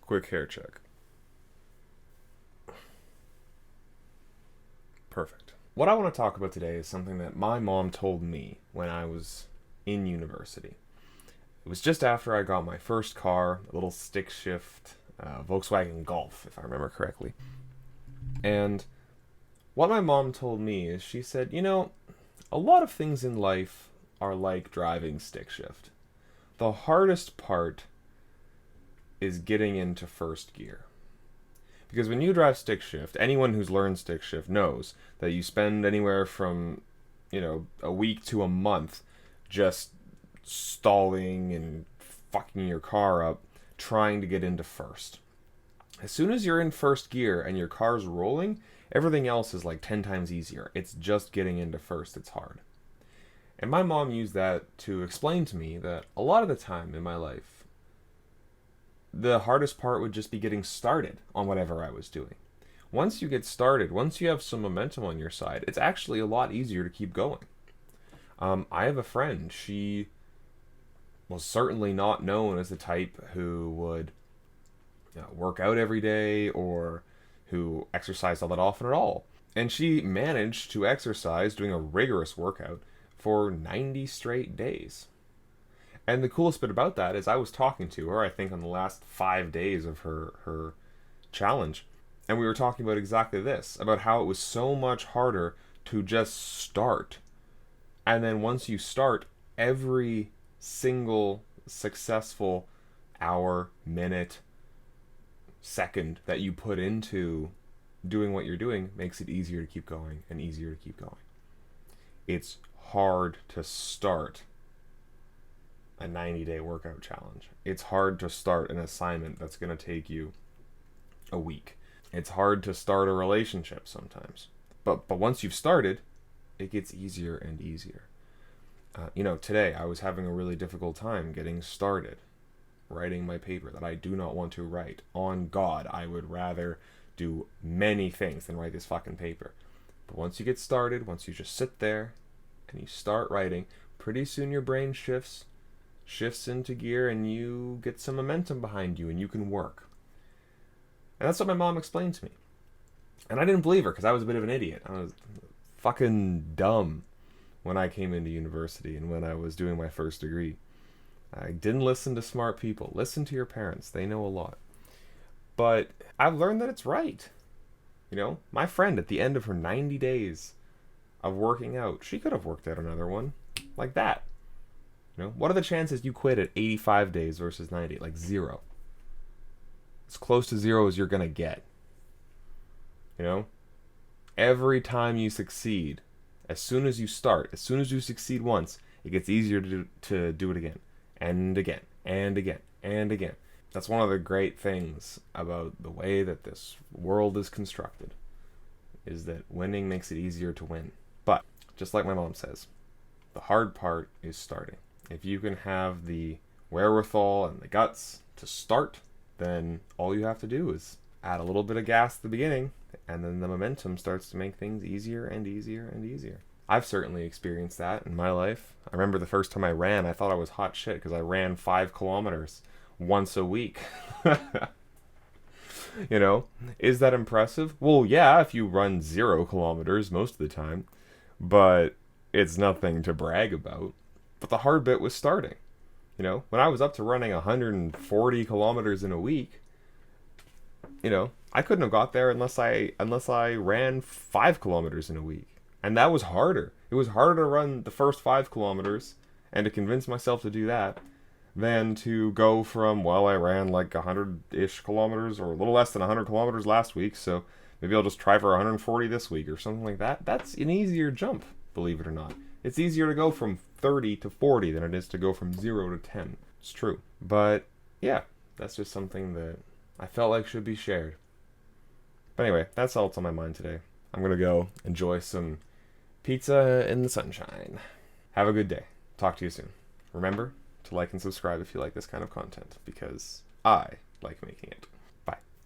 Quick hair check. Perfect. What I want to talk about today is something that my mom told me when I was in university. It was just after I got my first car, a little stick shift Volkswagen Golf, if I remember correctly. And what my mom told me is she said, a lot of things in life are like driving stick shift. The hardest part is getting into first gear. Because when you drive stick shift, anyone who's learned stick shift knows that you spend anywhere from, a week to a month just stalling and fucking your car up trying to get into first. As soon as you're in first gear and your car's rolling, everything else is like 10 times easier. It's just getting into first that's hard. And my mom used that to explain to me that a lot of the time in my life, the hardest part would just be getting started on whatever I was doing. Once you get started, once you have some momentum on your side, it's actually a lot easier to keep going. I have a friend. She was certainly not known as the type who would work out every day or who exercised all that often at all. And she managed to exercise doing a rigorous workout for 90 straight days. And the coolest bit about that is I was talking to her, I think, on the last 5 days of her challenge. And we were talking about exactly this, about how it was so much harder to just start. And then once you start, every single successful hour, minute, second that you put into doing what you're doing makes it easier to keep going and easier to keep going. It's hard to start a 90-day workout challenge. It's hard to start an assignment that's going to take you a week. It's hard to start a relationship sometimes. But once you've started, it gets easier and easier. Today I was having a really difficult time getting started writing my paper that I do not want to write. On God, I would rather do many things than write this fucking paper. But once you get started, once you just sit there and you start writing, pretty soon your brain shifts into gear and you get some momentum behind you and you can work. And that's what my mom explained to me. And I didn't believe her because I was a bit of an idiot. I was fucking dumb when I came into university and when I was doing my first degree. I didn't listen to smart people. Listen to your parents. They know a lot. But I've learned that it's right. My friend at the end of her 90 days of working out, she could have worked out another one like that. What are the chances you quit at 85 days versus 90? Like zero. As close to zero as you're going to get. Every time you succeed, as soon as you start, as soon as you succeed once, it gets easier to do it again. And again, and again, and again. That's one of the great things about the way that this world is constructed, is that winning makes it easier to win. But, just like my mom says, the hard part is starting. If you can have the wherewithal and the guts to start, then all you have to do is add a little bit of gas at the beginning, and then the momentum starts to make things easier and easier and easier. I've certainly experienced that in my life. I remember the first time I ran, I thought I was hot shit because I ran 5 kilometers once a week. Is that impressive? Well, yeah, if you run 0 kilometers most of the time, but it's nothing to brag about. But the hard bit was starting. When I was up to running 140 kilometers in a week, I couldn't have got there unless I ran 5 kilometers in a week. And that was harder. It was harder to run the first 5 kilometers and to convince myself to do that than to go from, I ran like 100-ish kilometers or a little less than 100 kilometers last week, so maybe I'll just try for 140 this week or something like that. That's an easier jump, believe it or not. It's easier to go from 30 to 40 than it is to go from 0 to 10. It's true. But, yeah, that's just something that I felt like should be shared. But anyway, that's all that's on my mind today. I'm going to go enjoy some pizza in the sunshine. Have a good day. Talk to you soon. Remember to like and subscribe if you like this kind of content, because I like making it.